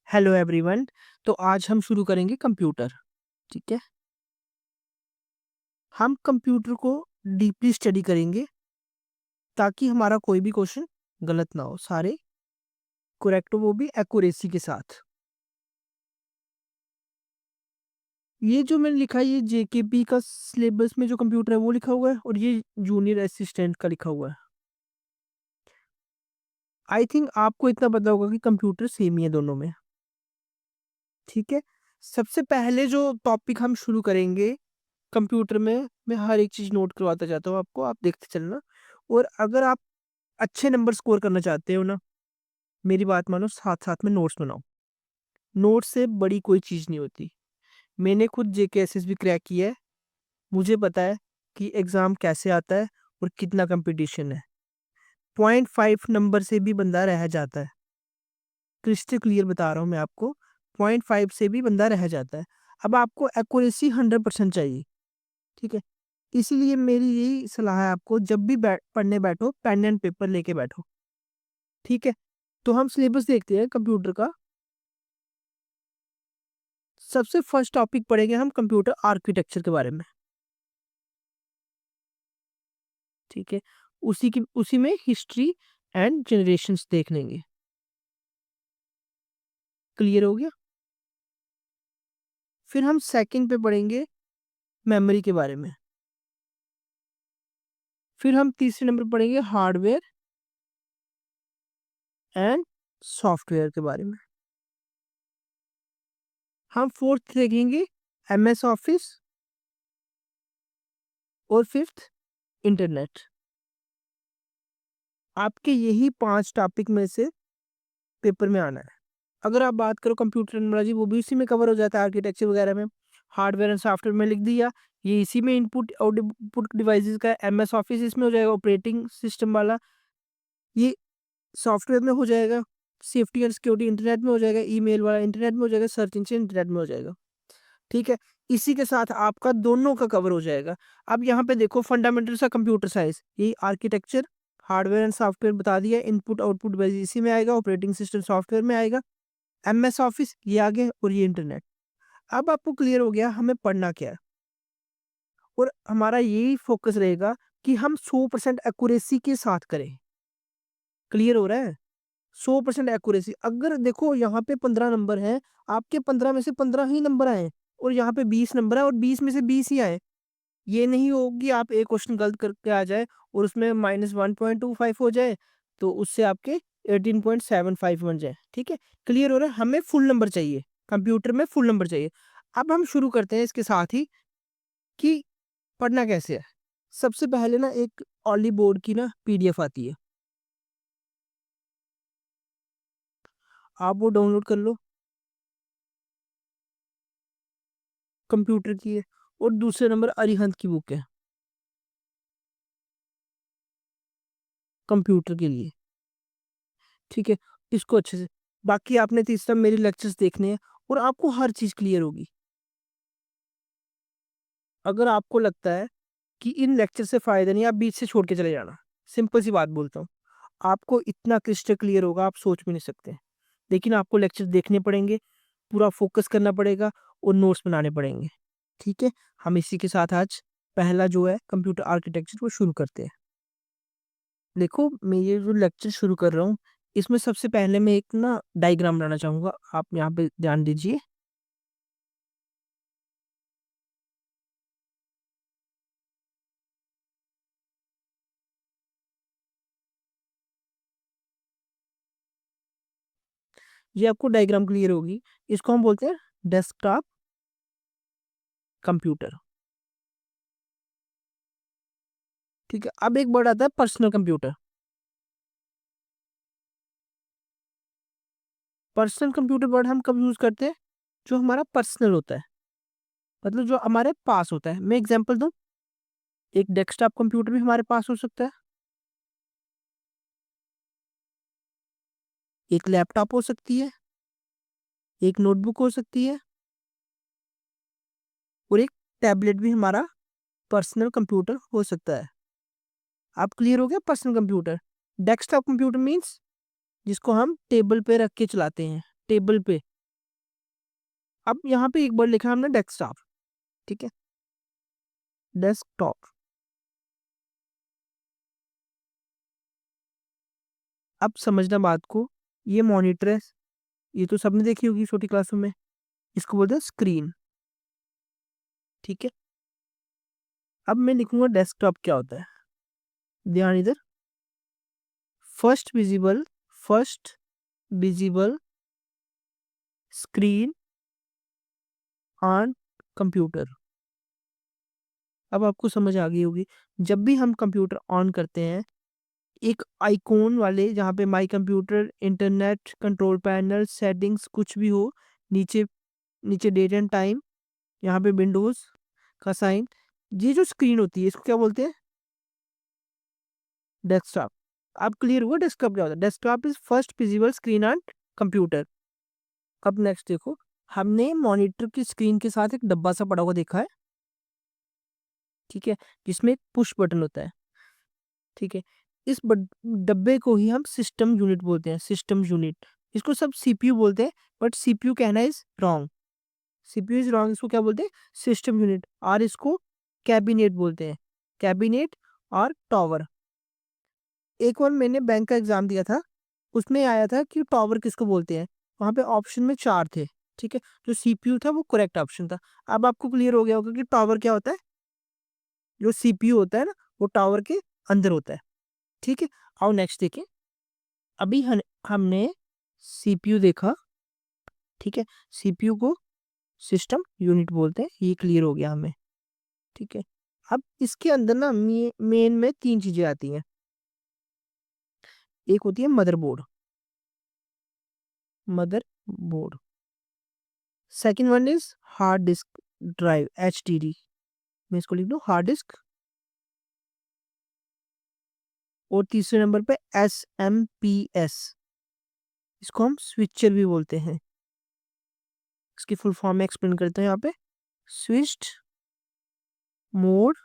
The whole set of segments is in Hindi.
Hello everyone. तो आज हम शुरू करेंगे कंप्यूटर। ठीक है। हम कंप्यूटर को डीपली स्टडी करेंगे ताकि हमारा कोई भी क्वेश्चन गलत ना हो, सारे करेक्ट हो, वो भी एक्यूरेसी के साथ। ये जो मैंने लिखा है ये जेकेपी का सिलेबस में जो कंप्यूटर है वो लिखा हुआ है और ये जूनियर असिस्टेंट का लिखा हुआ है। आई थिंक आपको इतना पता होगा कि कंप्यूटर सेम ही है दोनों में। ठीक है। सबसे पहले जो टॉपिक हम शुरू करेंगे कंप्यूटर में, मैं हर एक चीज़ नोट करवाता जाता हूँ आपको, आप देखते चलना। और अगर आप अच्छे नंबर स्कोर करना चाहते हो ना, मेरी बात मानो, साथ साथ में नोट्स बनाओ। नोट्स से बड़ी कोई चीज़ नहीं होती। मैंने खुद जेकेएसएस भी क्रैक किया है, मुझे पता है कि एग्ज़ाम कैसे आता है और कितना कंपटीशन है। 0.5 नंबर से भी बंदा रह जाता है, क्रिस्टल क्लियर बता रहा हूँ मैं आपको। 0.5 से भी बंदा रह जाता है। अब आपको एक्यूरेसी 100% चाहिए। ठीक है। इसीलिए मेरी यही सलाह है आपको, जब भी पढ़ने बैठो पेन एंड पेपर लेके बैठो। ठीक है। तो हम सिलेबस देखते हैं कंप्यूटर का। सबसे फर्स्ट टॉपिक पढ़ेंगे हम कंप्यूटर आर्किटेक्चर के बारे में। ठीक है। उसी में हिस्ट्री एंड जनरेशंस देख लेंगे। क्लियर हो गया। फिर हम सेकंड पे पढ़ेंगे मेमोरी के बारे में। फिर हम तीसरे नंबर पढ़ेंगे हार्डवेयर एंड सॉफ्टवेयर के बारे में। हम फोर्थ देखेंगे एमएस ऑफिस और फिफ्थ इंटरनेट। आपके यही 5 टॉपिक में से पेपर में आना है। अगर आप बात करो कंप्यूटर टेक्नोलॉजी, वो भी इसी में कवर हो जाता है, आर्किटेक्चर वगैरह में। हार्डवेयर एंड सॉफ्टवेयर में लिख दिया, ये इसी में इनपुट और आउटपुट डिवाइसेस का। एमएस ऑफिस इसमें हो जाएगा, ऑपरेटिंग सिस्टम वाला। ये सॉफ्टवेयर में हो जाएगा। सेफ्टी एंड सिक्योरिटी इंटरनेट में हो जाएगा। ईमेल वाला इंटरनेट में हो जाएगा। सर्च इंजन इंटरनेट में हो जाएगा। ठीक है। इसी के साथ आपका दोनों का कवर हो जाएगा। अब यहाँ पे देखो फंडामेंटल्स ऑफ कंप्यूटर साइंस, यही आर्किटेक्चर, हार्डवेयर एंड सॉफ्टवेयर बता दिया। इनपुट आउटपुट डिवाइस इसी में आएगा। ऑपरेटिंग सिस्टम सॉफ्टवेयर में आएगा। एमएस ऑफिस ये आ गया और ये इंटरनेट। अब आपको क्लियर हो गया हमें पढ़ना क्या है। और हमारा यही फोकस रहेगा कि हम 100% एक्यूरेसी के साथ करें। क्लियर हो रहा है। 100% एक्यूरेसी। अगर देखो यहाँ पे 15 नंबर हैं, आपके 15 में से 15 ही नंबर आए और यहाँ पे 20 नंबर है और 20 में से 20 ही आए। ये नहीं होगी आप एक क्वेश्चन गलत करके आ जाए और उसमें -1.25 हो जाए, तो उससे आपके 18.75 बन जाए। ठीक है। क्लियर हो रहा है। हमें फुल नंबर चाहिए, कंप्यूटर में फुल नंबर चाहिए। अब हम शुरू करते हैं इसके साथ ही कि पढ़ना कैसे है। सबसे पहले ना एक ऑली बोर्ड की ना पीडीएफ आती है, आप वो डाउनलोड कर लो। कंप्यूटर की है। और दूसरे नंबर अरिहंत की बुक है कंप्यूटर के लिए। ठीक है। इसको अच्छे से, बाकी आपने तीसरा मेरे लेक्चर्स देखने हैं और आपको हर चीज़ क्लियर होगी। अगर आपको लगता है कि इन लेक्चर से फ़ायदा नहीं, आप बीच से छोड़ के चले जाना। सिंपल सी बात बोलता हूँ, आपको इतना क्रिस्टल क्लियर होगा आप सोच भी नहीं सकते। लेकिन आपको लेक्चर देखने पड़ेंगे, पूरा फोकस करना पड़ेगा और नोट्स बनाने पड़ेंगे। ठीक है। हम इसी के साथ आज पहला जो है कंप्यूटर आर्किटेक्चर वो शुरू करते हैं। देखो मैं ये जो लेक्चर शुरू कर रहा हूँ, इसमें सबसे पहले मैं एक ना डायग्राम बनाना चाहूँगा, आप यहाँ पे ध्यान दीजिए। ये आपको डायग्राम क्लियर होगी। इसको हम बोलते हैं डेस्कटॉप कंप्यूटर। ठीक है। अब एक वर्ड आता है personal computer. Personal computer word हम कब यूज करते हैं? जो हमारा पर्सनल होता है, मतलब जो हमारे पास होता है। मैं एग्जांपल दूं, एक डेस्कटॉप कंप्यूटर भी हमारे पास हो सकता है, एक लैपटॉप हो सकती है, एक नोटबुक हो सकती है और एक टैबलेट भी हमारा पर्सनल कंप्यूटर हो सकता है। आप क्लियर हो गया personal computer. Desktop computer means जिसको हम टेबल पे रख के चलाते हैं, टेबल पे। अब यहाँ पे एक बार लिखा है हमने डेस्कटॉप, ठीक है, डेस्कटॉप। अब समझना बात को, ये मॉनिटर है, ये तो सबने देखी होगी छोटी क्लासों में, इसको बोलते हैं स्क्रीन, ठीक है। अब मैं लिखूंगा डेस्कटॉप क्या होता है, ध्यान इधर, first visible, first visible screen on computer. अब आपको समझ आ गई होगी, जब भी हम कंप्यूटर ऑन करते हैं, एक आइकॉन वाले जहाँ पे my computer, internet, control panel, settings कुछ भी हो, नीचे नीचे डेट एंड टाइम, यहाँ पे विंडोज का साइन, ये जो स्क्रीन होती है इसको क्या बोलते हैं, डेस्कटॉप। आप क्लियर हुआ डेस्कटॉप क्या होता है, desktop is first visible screen on computer. अब नेक्स्ट देखो, हमने मॉनिटर की स्क्रीन के साथ एक डब्बा सा पड़ा हुआ देखा है, ठीक है, जिसमें एक पुश बटन होता है, ठीक है। इस डब्बे को ही हम सिस्टम यूनिट बोलते हैं, सिस्टम यूनिट। इसको सब सीपीयू बोलते हैं, बट सीपीयू कहना is wrong, CPU is wrong, इसको क्या बोलते हैं, सिस्टम यूनिट। और इसको कैबिनेट बोलते हैं, कैबिनेट और टॉवर। एक बार मैंने बैंक का एग्जाम दिया था, उसमें आया था कि टॉवर किसको बोलते हैं, वहां पे ऑप्शन में चार थे, ठीक है, जो सीपीयू था वो करेक्ट ऑप्शन था। अब आपको क्लियर हो गया होगा कि टॉवर क्या होता है, जो सीपीयू होता है ना, वो टावर के अंदर होता है, ठीक है। आओ नेक्स्ट देखें, अभी हमने सीपीयू देखा, ठीक है, सीपीयू को सिस्टम यूनिट बोलते हैं, ये क्लियर हो गया हमें, ठीक है। अब इसके अंदर ना मेन में तीन चीजें आती हैं, एक होती है motherboard, motherboard, second one is hard disk drive, HDD, मैं इसको लिख दूं हार्ड डिस्क, और तीसरे नंबर पे एसएमपीएस, इसको हम स्विचर भी बोलते हैं। इसकी फुल फॉर्म में एक्सप्लेन करते हैं यहाँ पे, स्विच्ड मोड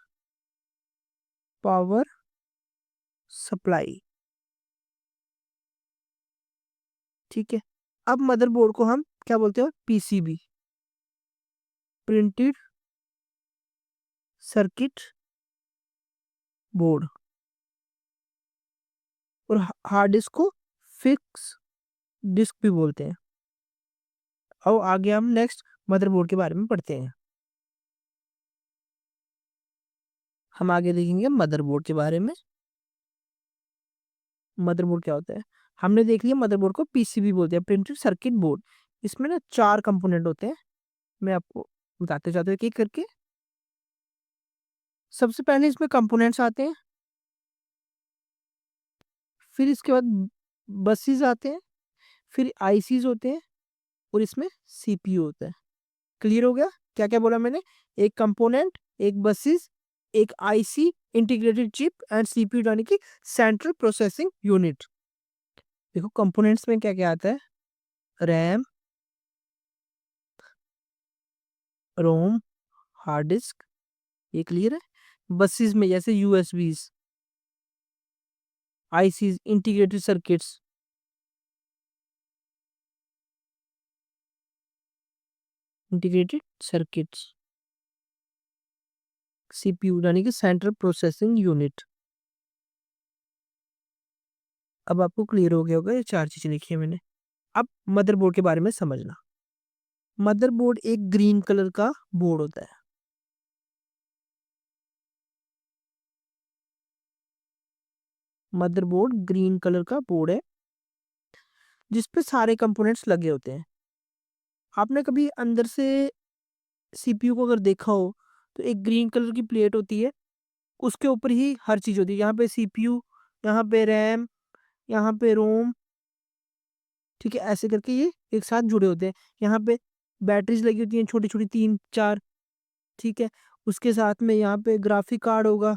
पावर सप्लाई, ठीक है। अब मदरबोर्ड को हम क्या बोलते हैं, पीसीबी, प्रिंटेड सर्किट बोर्ड, और हार्ड डिस्क को फिक्स डिस्क भी बोलते हैं। और आगे हम नेक्स्ट मदरबोर्ड के बारे में पढ़ते हैं, हम आगे देखेंगे मदरबोर्ड के बारे में। मदरबोर्ड क्या होता है, हमने देख लिया मदरबोर्ड को पीसीबी बोलते हैं, प्रिंटेड सर्किट बोर्ड। इसमें ना चार कंपोनेंट होते हैं, मैं आपको बताते जाते हैं एक एक करके। सबसे पहले इसमें कंपोनेंट्स आते हैं, फिर इसके बाद बसेस आते हैं, फिर आईसीज होते हैं, और इसमें सीपीयू होता है। क्लियर हो गया, क्या क्या बोला मैंने, एक कंपोनेंट, एक बसेस, एक IC integrated chip, and CPU यानी कि सेंट्रल प्रोसेसिंग यूनिट। देखो कंपोनेंट्स में क्या क्या आता है, रैम, रोम, हार्ड डिस्क, ये क्लियर है। बसेस में जैसे USBs, ICs integrated circuits, integrated circuits, CPU यानी कि सेंट्रल प्रोसेसिंग यूनिट। अब आपको क्लियर हो गया होगा, ये चार चीजें लिखी है मैंने। अब मदरबोर्ड के बारे में समझना, मदरबोर्ड एक ग्रीन कलर का बोर्ड होता है, मदरबोर्ड ग्रीन कलर का बोर्ड है, जिसपे सारे कंपोनेंट्स लगे होते हैं। आपने कभी अंदर से सीपीयू को अगर देखा हो, तो एक ग्रीन कलर की प्लेट होती है, उसके ऊपर ही हर चीज होती है, यहाँ पे सीपीयू, यहाँ पे रैम, यहाँ पे रोम, ठीक है, ऐसे करके ये एक साथ जुड़े होते हैं। यहाँ पे बैटरीज लगी होती हैं छोटी छोटी, तीन चार, ठीक है। उसके साथ में यहाँ पे ग्राफिक कार्ड होगा,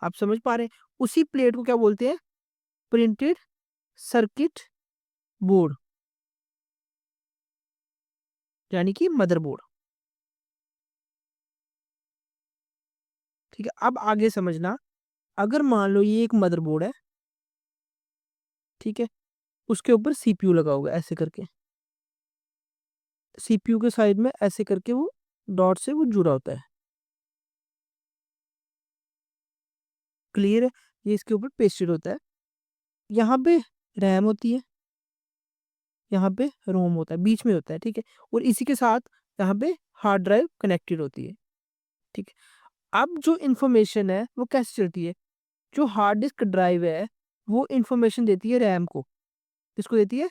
आप समझ पा रहे हैं, उसी प्लेट को क्या बोलते हैं, प्रिंटेड सर्किट बोर्ड, यानी कि मदरबोर्ड, ठीक है। अब आगे समझना, अगर मान लो ये एक मदरबोर्ड है, ठीक है, उसके ऊपर सीपीयू लगा होगा ऐसे करके, सीपीयू के साइड में ऐसे करके वो डॉट से वो जुड़ा होता है। क्लियर है? ये इसके ऊपर पेस्टेड होता है। यहाँ पे रैम होती है, यहाँ पे रोम होता है, बीच में होता है, ठीक है। और इसी के साथ यहाँ पे हार्ड ड्राइव कनेक्टेड होती है, ठीक है। अब जो इंफॉर्मेशन है वो कैसे चलती है, जो हार्ड डिस्क ड्राइव है वो इंफॉर्मेशन देती है रैम को। किसको देती है?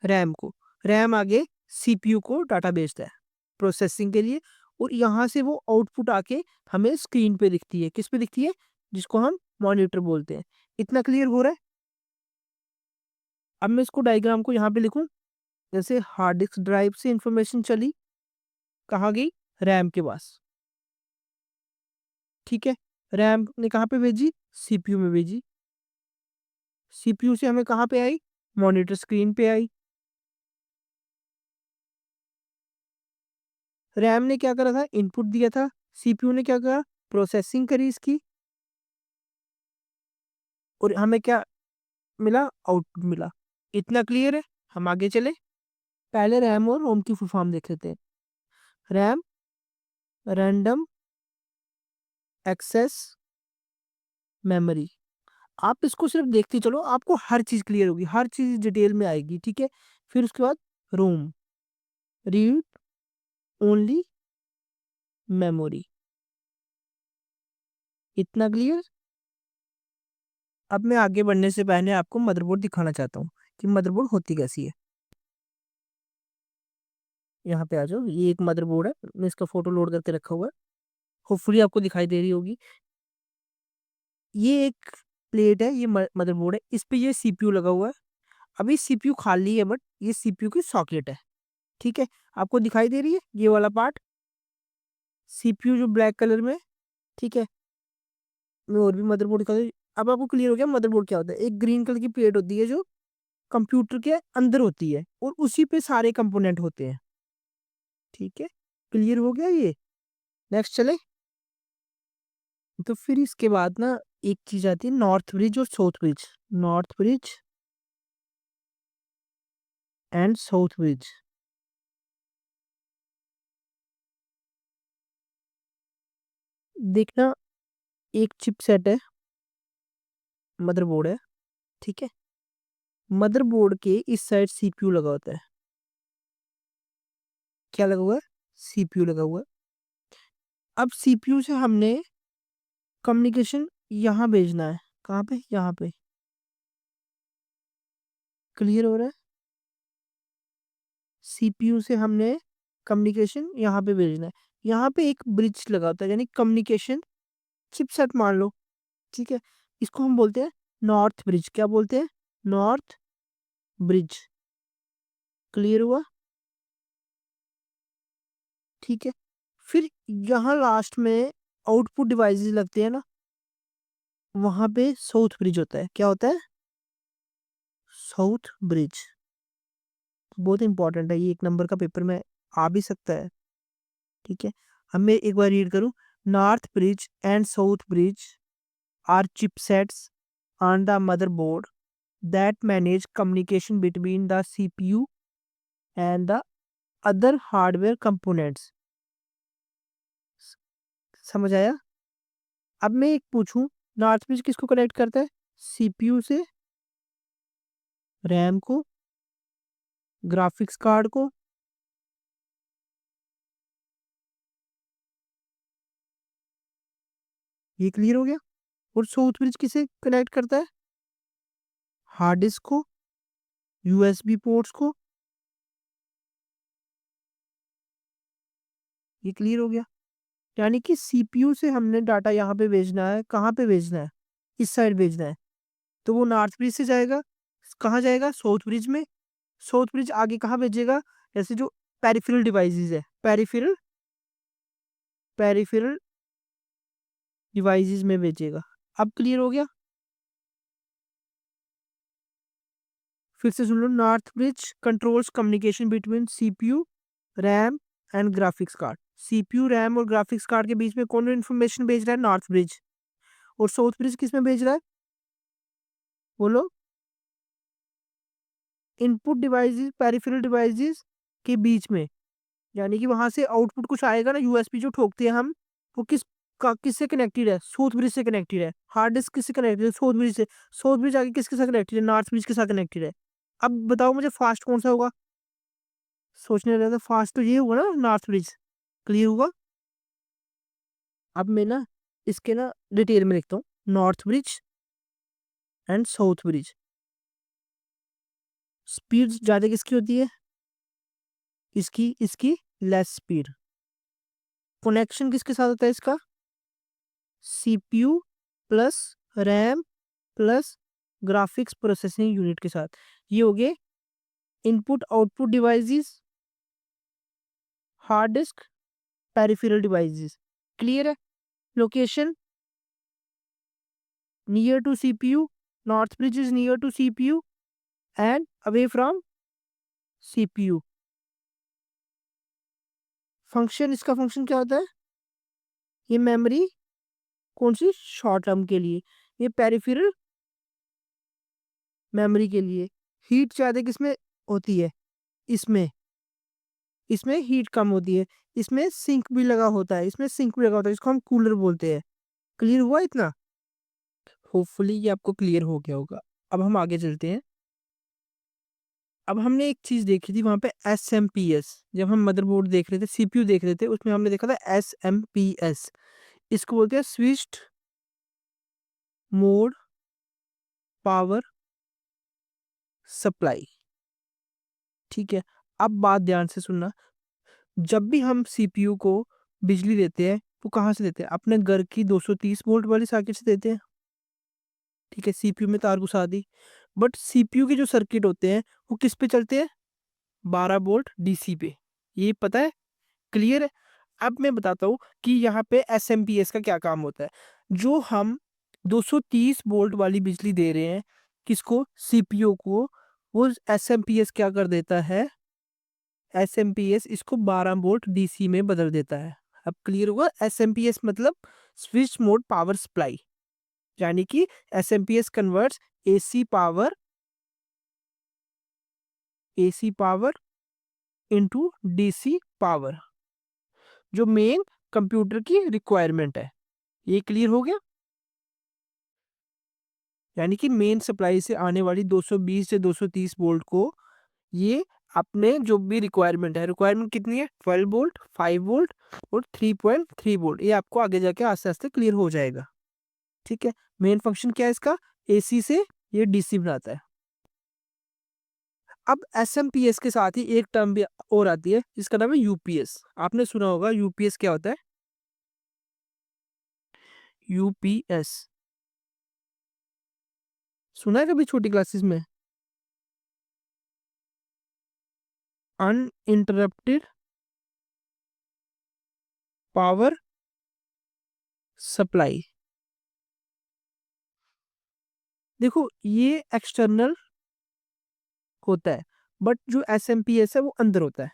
रैम को। रैम आगे सीपीयू को डाटा भेजता है प्रोसेसिंग के लिए, और यहाँ से वो आउटपुट आके हमें स्क्रीन पे दिखती है। किस पे दिखती है? जिसको हम मॉनिटर बोलते हैं। इतना क्लियर हो रहा है? अब मैं इसको डायग्राम को यहाँ पे लिखूं, जैसे हार्ड डिस्क ड्राइव से इंफॉर्मेशन चली, कहाँ गई? रैम के पास, ठीक है। रैम ने कहाँ पे भेजी? सीपीयू में भेजी। सीपीयू से हमें कहाँ पे आई? मॉनिटर स्क्रीन पे आई। रैम ने क्या करा था? इनपुट दिया था। सीपीयू ने क्या करा? प्रोसेसिंग करी इसकी, और हमें क्या मिला? आउटपुट मिला। इतना क्लियर है? हम आगे चले, पहले रैम और रोम की फुल फॉर्म देख लेते हैं। RAM, random access memory. आप इसको सिर्फ देखते चलो, आपको हर चीज क्लियर होगी, हर चीज डिटेल में आएगी, ठीक है। फिर उसके बाद रोम, रीड ओनली मेमोरी। इतना क्लियर? अब मैं आगे बढ़ने से पहले आपको मदरबोर्ड दिखाना चाहता हूँ कि मदरबोर्ड होती कैसी है। यहाँ पे आ जाओ, ये एक मदरबोर्ड है, मैं इसका फोटो लोड करके रखा हुआ है, होपफुली आपको दिखाई दे रही होगी। ये एक प्लेट है, ये मदरबोर्ड है, इस पे ये सीपीयू लगा हुआ है। अभी सीपीयू खाली है, बट ये सीपीयू की सॉकेट है, ठीक है। आपको दिखाई दे रही है ये वाला पार्ट, सीपीयू जो ब्लैक कलर में, ठीक है। मैं और भी मदरबोर्ड दिखा दूं। अब आपको क्लियर हो गया मदरबोर्ड क्या होता है। एक ग्रीन कलर की प्लेट होती है जो कंप्यूटर के अंदर होती है, और उसी पे सारे कंपोनेंट होते हैं, ठीक है। क्लियर हो गया ये? नेक्स्ट चले। तो फिर इसके बाद ना एक चीज आती है, नॉर्थ ब्रिज और south bridge. North bridge and south bridge. देखना, एक चिपसेट है, मदरबोर्ड है, ठीक है। मदरबोर्ड के इस साइड सीपीयू लगा होता है। क्या लगा हुआ है? सीपीयू लगा हुआ है। अब सीपीयू से हमने कम्युनिकेशन यहाँ भेजना है। कहाँ पे? यहाँ पे। क्लियर हो रहा है? सीपीयू से हमने कम्युनिकेशन यहाँ पे भेजना है। यहाँ पे एक ब्रिज लगा होता है, यानी कम्युनिकेशन चिपसेट मान लो, ठीक है। इसको हम बोलते हैं नॉर्थ ब्रिज। क्या बोलते हैं? North bridge. क्लियर हुआ? ठीक है। फिर यहाँ लास्ट में आउटपुट डिवाइसेस लगते हैं ना, वहां पे साउथ ब्रिज होता है। क्या होता है? South bridge. बहुत इंपॉर्टेंट है ये, एक नंबर का पेपर में आ भी सकता है, ठीक है। हमें एक बार रीड करूं। North bridge and south bridge are chipsets on the motherboard that manage communication between the CPU and the other hardware components। समझ आया? अब मैं एक पूछूं, नॉर्थ ब्रिज किसको कनेक्ट करता है? सीपीयू से रैम को, ग्राफिक्स कार्ड को। ये क्लियर हो गया? और साउथ ब्रिज किसे कनेक्ट करता है? हार्ड डिस्क को, यूएसबी पोर्ट्स को। ये क्लियर हो गया? यानी कि सीपीयू से हमने डाटा यहाँ पे भेजना है। कहाँ पे भेजना है? इस साइड भेजना है, तो वो नॉर्थ ब्रिज से जाएगा। कहाँ जाएगा? साउथ ब्रिज में। साउथ ब्रिज आगे कहाँ भेजेगा? जैसे जो पेरिफेरल डिवाइसेस है, पेरिफेरल पेरिफेरल डिवाइसेस में भेजेगा। अब क्लियर हो गया? फिर से सुन लो। North bridge controls communication between CPU, RAM and graphics card. CPU, RAM और ग्राफिक्स कार्ड के बीच में कौन इन्फॉर्मेशन भेज रहा है? North bridge. और साउथ ब्रिज किस में भेज रहा है? बोलो। इनपुट डिवाइसेस पेरिफेरल डिवाइसेस के बीच में, यानी कि वहां से आउटपुट कुछ आएगा ना, यूएसबी जो ठोकते हैं हम, वो किससे कनेक्टेड है? साउथ ब्रिज से कनेक्टेड है। हार्ड डिस्क किससे कनेक्टेड है? साउथ ब्रिज से। साउथ ब्रिज आगे किसके साथ कनेक्टेड है? नॉर्थ ब्रिज के साथ कनेक्टेड है। अब बताओ मुझे फास्ट कौन सा होगा? सोचने लगा, फास्ट तो ये होगा ना, नॉर्थ ब्रिज। क्लियर हुआ? अब मैं ना इसके ना डिटेल में लिखता हूँ, north bridge and south bridge. Speed ज्यादा किसकी होती है? इसकी इसकी लेस स्पीड। कनेक्शन किसके साथ होता है इसका? CPU plus RAM plus graphics processing unit के साथ। ये हो गए input output devices, hard disk, peripheral devices. Clear है? Location near to CPU, north bridge is near to CPU and away from CPU. Function, इसका फंक्शन क्या होता है? ये मेमोरी कौन सी? शॉर्ट टर्म के लिए। ये पेरिफेरल मेमोरी के लिए। हीट ज्यादा किसमें होती है? इसमें। इसमें हीट कम होती है। इसमें सिंक भी लगा होता है, इसमें सिंक भी लगा होता है, इसको हम कूलर बोलते हैं। क्लियर हुआ इतना? होपफुली ये आपको क्लियर हो गया होगा। अब हम आगे चलते हैं। अब हमने एक चीज देखी थी वहां पे, एस, जब हम मदरबोर्ड देख रहे थे, सीपीयू देख रहे थे, उसमें हमने देखा था एस। इसको बोलते हैं स्विच्ड मोड पावर सप्लाई। ठीक है? अब बात ध्यान से सुनना। जब भी हम सीपीयू को बिजली देते हैं, तो कहाँ से देते हैं? अपने घर की 230 वोल्ट वाली सॉकेट से देते हैं। ठीक है, सीपीयू में तार घुसा दी। बट सीपीयू के जो सर्किट होते हैं वो किस पे चलते हैं? 12 वोल्ट डीसी पे। ये पता है? क्लियर है? अब मैं बताता हूँ कि यहाँ पे एसएमपीएस का क्या काम होता है। जो हम 230 वोल्ट वाली बिजली दे रहे हैं, किसको? सीपीयू को। वो एसएमपीएस क्या कर देता है? एसएमपीएस इसको 12 वोल्ट डीसी में बदल देता है। अब क्लियर हुआ? एसएमपीएस मतलब स्विच मोड पावर सप्लाई, यानी कि SMPS converts AC power AC power into DC power, जो मेन कंप्यूटर की रिक्वायरमेंट है। ये क्लियर हो गया? यानी कि मेन सप्लाई से आने वाली 220 से 230 वोल्ट को ये अपने जो भी रिक्वायरमेंट है, रिक्वायरमेंट कितनी है? 12 वोल्ट, 5 वोल्ट और 3.3 वोल्ट। ये आपको आगे जाके आस्ते आस्ते क्लियर हो जाएगा। ठीक है? मेन फंक्शन क्या है इसका? एसी से ये डीसी बनाता है। अब एसएमपीएस के साथ ही एक टर्म भी और आती है, जिसका नाम है यूपीएस। आपने सुना होगा यूपीएस क्या होता है? यूपीएस सुना है कभी छोटी क्लासेस में? Uninterrupted power supply. देखो, ये एक्सटर्नल होता है, बट जो एसएमपीएस है वो अंदर होता है।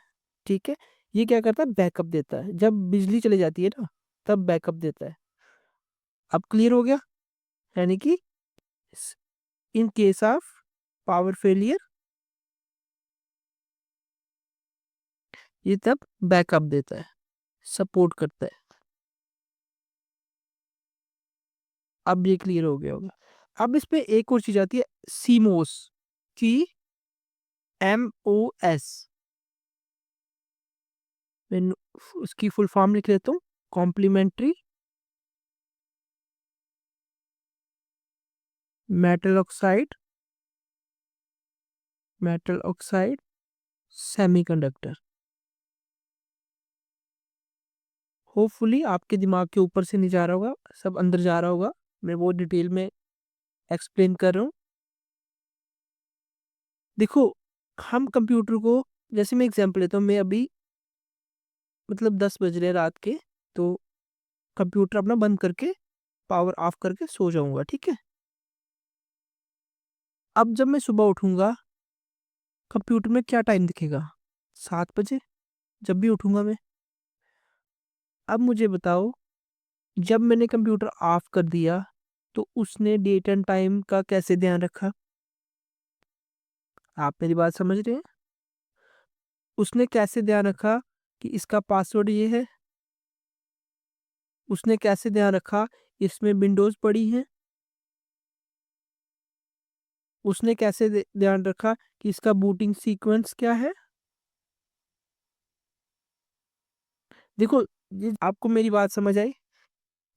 ठीक है? ये क्या करता है? बैकअप देता है। जब बिजली चली जाती है ना, तब बैकअप देता है। अब क्लियर हो गया? यानी कि in case of power failure, ये तब बैकअप देता है, सपोर्ट करता है। अब ये क्लियर हो गया होगा। अब इस पे एक और चीज आती है, सीमोस की, एमओएस। मैं उसकी फुल फॉर्म लिख लेता हूँ, complementary metal oxide metal oxide semiconductor. Hopefully आपके दिमाग के ऊपर से नहीं जा रहा होगा, सब अंदर जा रहा होगा। मैं वो डिटेल में एक्सप्लेन कर रहा हूँ। देखो, हम कंप्यूटर को, जैसे मैं एग्जांपल लेता हूँ, मैं अभी मतलब 10 बज रहे हैं रात के, तो कंप्यूटर अपना बंद करके पावर ऑफ करके सो जाऊंगा। ठीक है? अब जब मैं सुबह उठूंगा, कंप्यूटर में क्या टाइम दिखेगा? 7 बजे, जब भी उठूंगा मैं। अब मुझे बताओ, जब मैंने कंप्यूटर ऑफ कर दिया, तो उसने डेट एंड टाइम का कैसे ध्यान रखा? आप मेरी बात समझ रहे हैं? उसने कैसे ध्यान रखा कि इसका पासवर्ड ये है? उसने कैसे ध्यान रखा इसमें विंडोज़ पड़ी हैं? उसने कैसे ध्यान रखा कि इसका बूटिंग सीक्वेंस क्या है? देखो, ये आपको मेरी बात समझ आई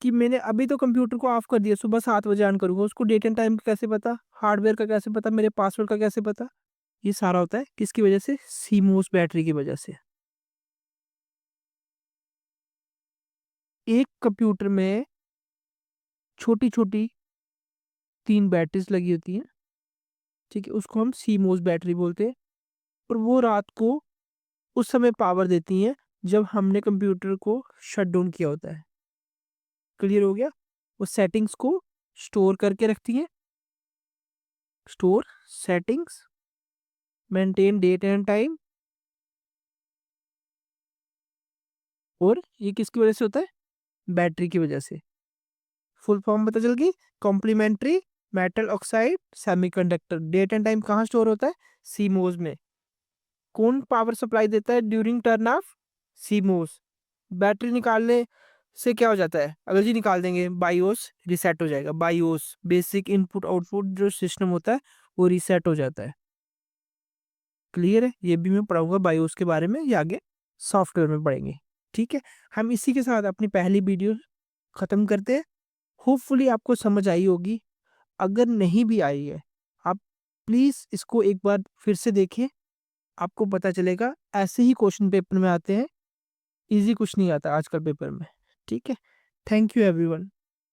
कि मैंने अभी तो कंप्यूटर को ऑफ कर दिया, सुबह 7 बजे ऑन करूँगा, उसको डेट एंड टाइम का कैसे पता? हार्डवेयर का कैसे पता? मेरे पासवर्ड का कैसे पता? ये सारा होता है किसकी वजह से? सीमोस बैटरी की वजह से। एक कंप्यूटर में छोटी-छोटी 3 बैटरीज़ लगी होती हैं, ठीक है? उसको हम सीमोस बैटरी बोलते हैं और वो रात को उस समय पावर देती हैं जब हमने कंप्यूटर को शट डाउन किया होता है। क्लियर हो गया? वो सेटिंग्स को स्टोर करके रखती हैं। Store settings, maintain date and time और ये किसकी वजह से होता है? बैटरी की वजह से। फुल फॉर्म पता चल गई? Complementary metal oxide semiconductor. Date and time कहाँ स्टोर होता है? सीमोस में। कौन पावर सप्लाई देता है during turn off? CMOS. Battery निकालने से क्या हो जाता है? अगर जी निकाल देंगे बायोस रीसेट हो जाएगा। बायोस बेसिक इनपुट आउटपुट जो सिस्टम होता है वो रीसेट हो जाता है। क्लियर है? ये भी मैं पढ़ाऊंगा बायोस के बारे में, ये आगे सॉफ्टवेयर में पढ़ेंगे। ठीक है, हम इसी के साथ अपनी पहली वीडियो खत्म करते हैं। होपफुली आपको समझ आई होगी। अगर नहीं भी आई है, आप प्लीज़ इसको एक बार फिर से देखें, आपको पता चलेगा। ऐसे ही क्वेश्चन पेपर में आते हैं, ईज़ी कुछ नहीं आता आजकल पेपर में। ठीक है? Thank you everyone.